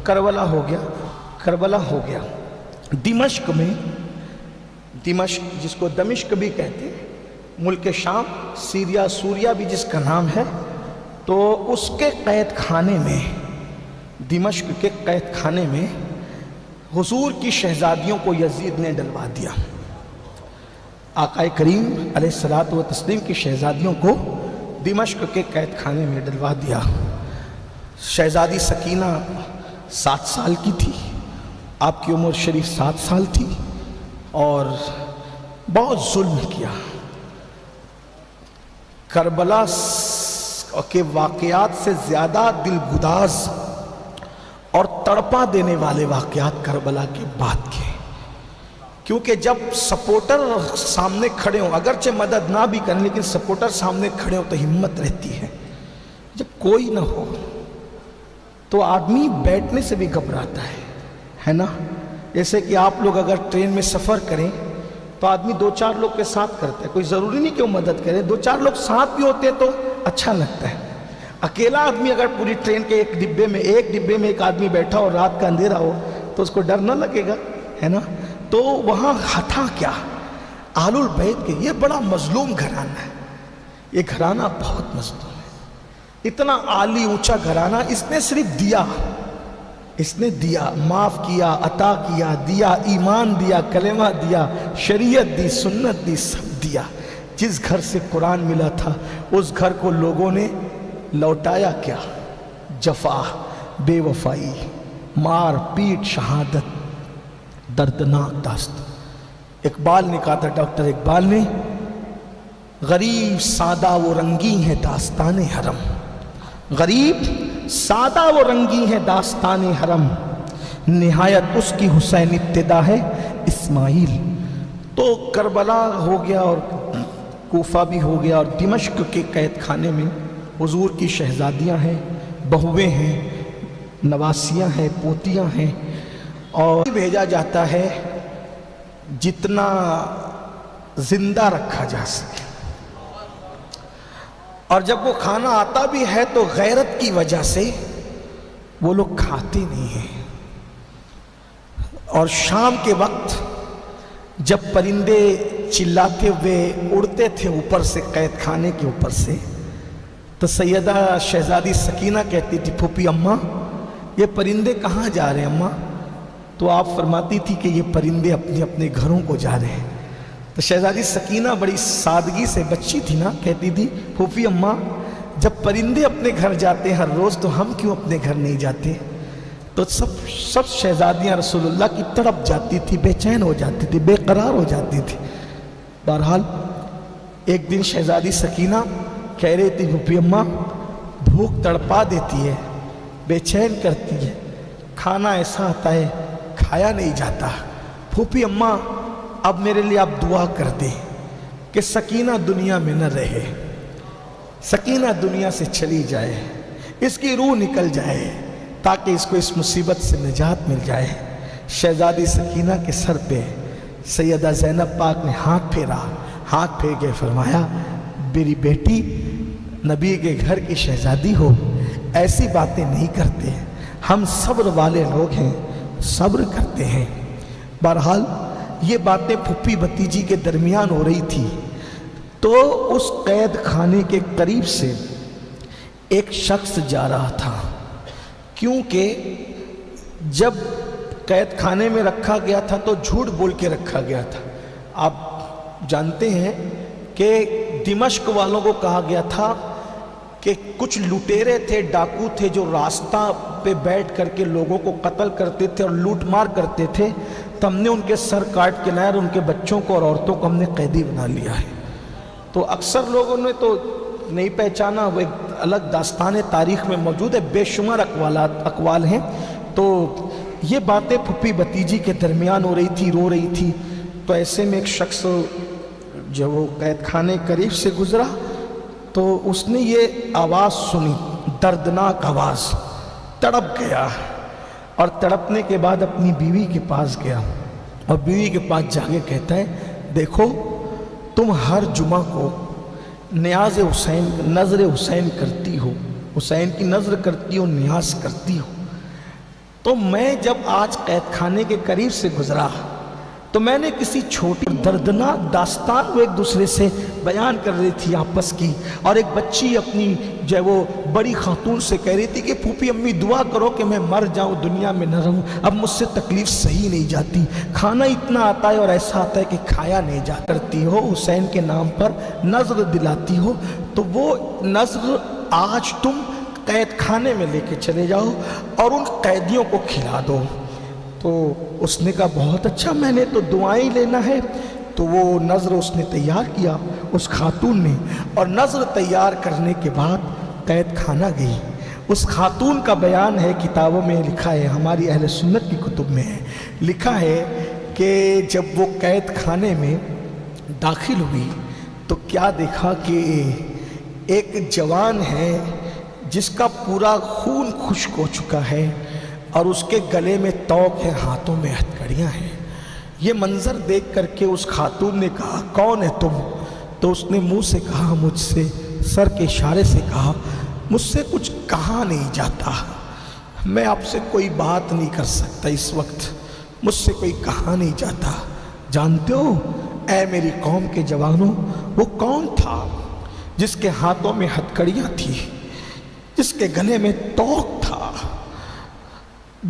کربلا ہو گیا، کربلا ہو گیا۔ دمشق میں، دمشق جس کو دمشق بھی کہتے ہیں، ملک شام، سیریا، سوریہ بھی جس کا نام ہے، تو اس کے قید خانے میں، دمشق کے قید خانے میں حضور کی شہزادیوں کو یزید نے ڈلوا دیا۔ آقا کریم علیہ الصلوۃ والتسلیم کی شہزادیوں کو دمشق کے قید خانے میں ڈلوا دیا۔ شہزادی سکینہ 7 سال کی تھی، آپ کی عمر شریف 7 سال تھی، اور بہت ظلم کیا۔ کربلا کے واقعات سے زیادہ دل گداز اور تڑپا دینے والے واقعات کربلا کے بعد کے، کیونکہ جب سپورٹر سامنے کھڑے ہوں، اگرچہ مدد نہ بھی کریں لیکن سپورٹر سامنے کھڑے ہوں تو ہمت رہتی ہے۔ جب کوئی نہ ہو تو آدمی بیٹھنے سے بھی گھبراتا ہے نا؟ جیسے کہ آپ لوگ اگر ٹرین میں سفر کریں تو آدمی 2-4 لوگ کے ساتھ کرتا ہے، کوئی ضروری نہیں کہ وہ مدد کرے، 2-4 لوگ ساتھ بھی ہوتے تو اچھا لگتا ہے۔ اکیلا آدمی اگر پوری ٹرین کے ایک ڈبے میں ایک آدمی بیٹھا ہو، رات کا اندھیرا ہو، تو اس کو ڈر نہ لگے گا، ہے نا؟ تو وہاں تھا کیا؟ آل البیت کے، یہ بڑا مظلوم گھرانہ ہے، یہ گھرانہ بہت مظلوم ہے، اتنا عالی اونچا گھرانہ۔ اس نے صرف دیا، اس نے دیا، معاف کیا، عطا کیا، دیا، ایمان دیا، کلمہ دیا، شریعت دی، سنت دی، سب دیا۔ جس گھر سے قرآن ملا تھا اس گھر کو لوگوں نے لوٹایا کیا؟ جفا، بے وفائی، مار پیٹ، شہادت، دردناک داستان۔ اقبال نے کہا تھا، ڈاکٹر اقبال نے، غریب سادہ و رنگی ہے داستان حرم، غریب سادہ و رنگی ہے داستان حرم، نہایت اس کی حسین ابتدا ہے اسماعیل۔ تو کربلا ہو گیا اور کوفہ بھی ہو گیا، اور دمشق کے قید خانے میں حضور کی شہزادیاں ہیں، بہویں ہیں، نواسیاں ہیں، پوتیاں ہیں، اور بھیجا جاتا ہے جتنا زندہ رکھا جا سکے۔ اور جب وہ کھانا آتا بھی ہے تو غیرت کی وجہ سے وہ لوگ کھاتے نہیں ہیں۔ اور شام کے وقت جب پرندے چلاتے ہوئے اڑتے تھے اوپر سے، قید خانے کے اوپر سے، تو سیدہ شہزادی سکینہ کہتی تھی، پھوپھی اماں یہ پرندے کہاں جا رہے ہیں اماں؟ تو آپ فرماتی تھی کہ یہ پرندے اپنے اپنے گھروں کو جا رہے ہیں۔ تو شہزادی سکینہ بڑی سادگی سے، بچی تھی نا، کہتی تھی، پھوپھی اماں جب پرندے اپنے گھر جاتے ہیں ہر روز تو ہم کیوں اپنے گھر نہیں جاتے؟ تو سب شہزادیاں رسول اللہ کی تڑپ جاتی تھی، بے چین ہو جاتی تھی، بے قرار ہو جاتی تھی۔ بہرحال ایک دن شہزادی سکینہ کہہ رہی تھی، پھوپھی اماں بھوک تڑپا دیتی ہے، بے چین کرتی ہے، کھانا ایسا آتا ہے کھایا نہیں جاتا، پھوپھی اماں اب میرے لیے آپ دعا کر دیں کہ سکینہ دنیا میں نہ رہے، سکینہ دنیا سے چلی جائے، اس کی روح نکل جائے تاکہ اس کو اس مصیبت سے نجات مل جائے۔ شہزادی سکینہ کے سر پہ سیدہ زینب پاک نے ہاتھ پھیرا، ہاتھ پھیر کے فرمایا، میری بیٹی نبی کے گھر کی شہزادی ہو، ایسی باتیں نہیں کرتے، ہم صبر والے لوگ ہیں، صبر کرتے ہیں۔ بہرحال یہ باتیں پھپھی بھتیجی کے درمیان ہو رہی تھی، تو اس قید خانے کے قریب سے ایک شخص جا رہا تھا، کیونکہ جب قید خانے میں رکھا گیا تھا تو جھوٹ بول کے رکھا گیا تھا۔ آپ جانتے ہیں کہ دمشق والوں کو کہا گیا تھا کہ کچھ لٹیرے تھے، ڈاکو تھے، جو راستہ پہ بیٹھ کر کے لوگوں کو قتل کرتے تھے اور لوٹ مار کرتے تھے، تو ہم نے ان کے سر کاٹ کے لائے اور ان کے بچوں کو اور عورتوں کو ہم نے قیدی بنا لیا ہے۔ تو اکثر لوگوں نے تو نہیں پہچانا، وہ ایک الگ داستان تاریخ میں موجود ہے، بے شمار اقوال ہیں۔ تو یہ باتیں پھپھی بھتیجی کے درمیان ہو رہی تھی، رو رہی تھی۔ تو ایسے میں ایک شخص جو وہ قید خانے قریب سے گزرا تو اس نے یہ آواز سنی، دردناک آواز، تڑپ گیا، اور تڑپنے کے بعد اپنی بیوی کے پاس گیا اور بیوی کے پاس جا کے کہتا ہے، دیکھو تم ہر جمعہ کو نیاز حسین، نظر حسین کرتی ہو، حسین کی نظر کرتی ہو، نیاز کرتی ہو، تو میں جب آج قید خانے کے قریب سے گزرا تو میں نے کسی چھوٹی دردناک داستان وہ ایک دوسرے سے بیان کر رہی تھی آپس کی، اور ایک بچی اپنی جو ہے وہ بڑی خاتون سے کہہ رہی تھی کہ پھوپھی امی دعا کرو کہ میں مر جاؤں، دنیا میں نہ رہوں، اب مجھ سے تکلیف صحیح نہیں جاتی، کھانا اتنا آتا ہے اور ایسا آتا ہے کہ کھایا نہیں جاتا، کرتی ہو حسین کے نام پر نذر دلاتی ہو، تو وہ نذر آج تم قید خانے میں لے کے چلے جاؤ اور ان قیدیوں کو کھلا دو۔ تو اس نے کہا بہت اچھا، میں نے تو دعائیں لینا ہے۔ تو وہ نذر اس نے تیار کیا، اس خاتون نے، اور نذر تیار کرنے کے بعد قید خانہ گئی۔ اس خاتون کا بیان ہے، کتابوں میں لکھا ہے، ہماری اہل سنت کی کتب میں ہے، لکھا ہے کہ جب وہ قید خانے میں داخل ہوئی تو کیا دیکھا کہ ایک جوان ہے جس کا پورا خون خشک ہو چکا ہے اور اس کے گلے میں توق ہے، ہاتھوں میں ہتھکڑیاں ہیں۔ یہ منظر دیکھ کر کے اس خاتون نے کہا کون ہے تم؟ تو اس نے منہ سے کہا، مجھ سے، سر کے اشارے سے کہا، مجھ سے کچھ کہا نہیں جاتا، میں آپ سے کوئی بات نہیں کر سکتا اس وقت، مجھ سے کوئی کہا نہیں جاتا۔ جانتے ہو اے میری قوم کے جوانوں، وہ کون تھا جس کے ہاتھوں میں ہتھکڑیاں تھی، جس کے گلے میں توق تھا،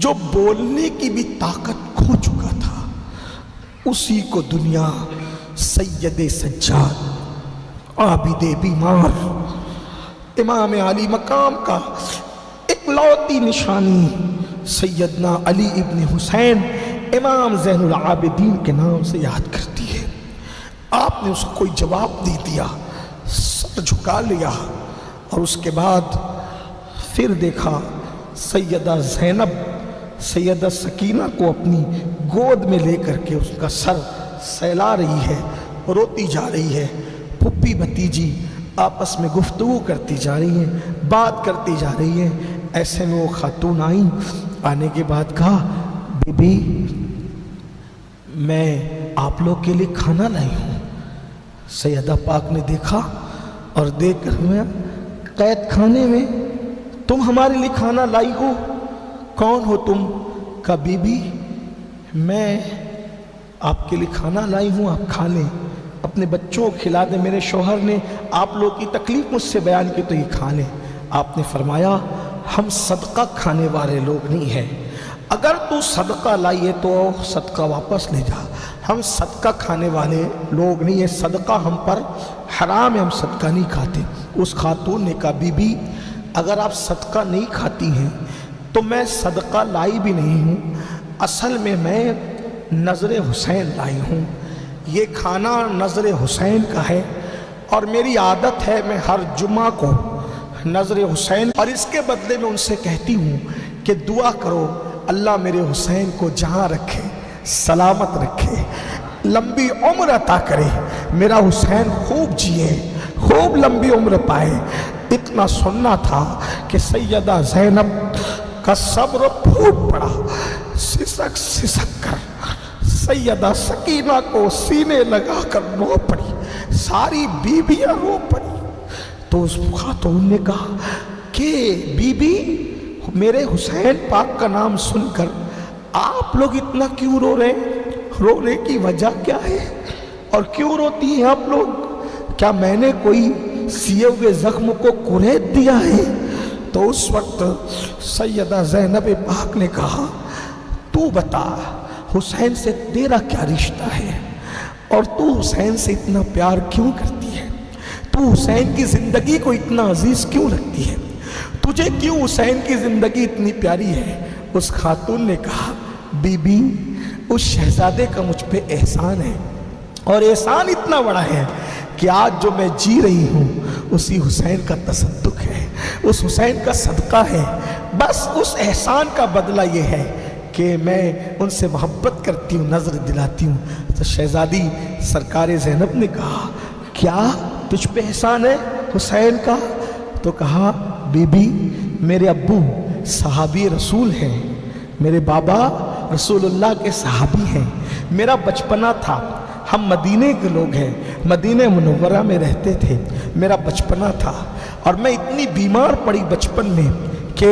جو بولنے کی بھی طاقت کھو چکا تھا؟ اسی کو دنیا سید سجاد، عابد بیمار، امام علی مقام کا اکلوتی نشانی سیدنا علی ابن حسین امام زین العابدین کے نام سے یاد کرتی ہے۔ آپ نے اس کو کوئی جواب نہیں دیا، سر جھکا لیا، اور اس کے بعد پھر دیکھا سیدہ زینب سیدہ سکینہ کو اپنی گود میں لے کر کے اس کا سر سہلا رہی ہے، روتی جا رہی ہے، پھپھی بھتیجی آپس میں گفتگو کرتی جا رہی ہیں، بات کرتی جا رہی ہیں۔ ایسے میں وہ خاتون آئیں، آنے کے بعد کہا بی بی میں آپ لوگ کے لیے کھانا لائی ہوں۔ سیدہ پاک نے دیکھا اور دیکھ کر میں قید خانے میں تم ہمارے لیے کھانا لائی ہو، کون ہو تم؟ کہا بی بی میں آپ کے لیے کھانا لائی ہوں، آپ کھا لیں، اپنے بچوں کو کھلا دیں، میرے شوہر نے آپ لوگ کی تکلیف مجھ سے بیان کی تو یہ کھا لیں۔ آپ نے فرمایا ہم صدقہ کھانے والے لوگ نہیں ہیں، اگر تو صدقہ لائیے تو صدقہ واپس لے جا، ہم صدقہ کھانے والے لوگ نہیں ہیں، صدقہ ہم پر حرام ہے، ہم صدقہ نہیں کھاتے۔ اس خاتون نے کہا بی بی اگر آپ صدقہ نہیں کھاتی ہیں تو میں صدقہ لائی بھی نہیں ہوں، اصل میں نظر حسین لائی ہوں، یہ کھانا نظر حسین کا ہے، اور میری عادت ہے میں ہر جمعہ کو نظر حسین، اور اس کے بدلے میں ان سے کہتی ہوں کہ دعا کرو اللہ میرے حسین کو جہاں رکھے سلامت رکھے، لمبی عمر عطا کرے، میرا حسین خوب جیے، خوب لمبی عمر پائے۔ اتنا سننا تھا کہ سیدہ زینب کا صبر پھوٹ پڑا، سسک سسک کر سیدہ سکینہ کو سینے لگا کر رو پڑی، ساری بیویاں رو پڑی۔ تو اس خاتون نے کہا کہ بی بی میرے حسین پاک کا نام سن کر آپ لوگ اتنا کیوں رو رہے ہیں؟ رونے کی وجہ کیا ہے اور کیوں روتی ہیں آپ لوگ؟ کیا میں نے کوئی سیے ہوئے زخم کو کریت دیا ہے؟ تو اس وقت سیدہ زینب پاک نے کہا تو بتا حسین سے تیرا کیا رشتہ ہے اور تو حسین سے اتنا پیار کیوں کرتی ہے؟ تو حسین کی زندگی کو اتنا عزیز کیوں رکھتی ہے؟ تجھے کیوں حسین کی زندگی اتنی پیاری ہے؟ اس خاتون نے کہا بی بی اس شہزادے کا مجھ پہ احسان ہے، اور احسان اتنا بڑا ہے کہ آج جو میں جی رہی ہوں اسی حسین کا تصدق ہے، اس حسین کا صدقہ ہے، بس اس احسان کا بدلہ یہ ہے کہ میں ان سے محبت کرتی ہوں، نظر دلاتی ہوں۔ تو شہزادی سرکار زینب نے کہا کیا تجھ پہ احسان ہے حسین کا؟ تو کہا بی بی میرے ابو صحابی رسول ہیں، میرے بابا رسول اللہ کے صحابی ہیں، میرا بچپنا تھا، ہم مدینے کے لوگ ہیں، مدینہ منورہ میں رہتے تھے، میرا بچپنا تھا، اور میں اتنی بیمار پڑی بچپن میں کہ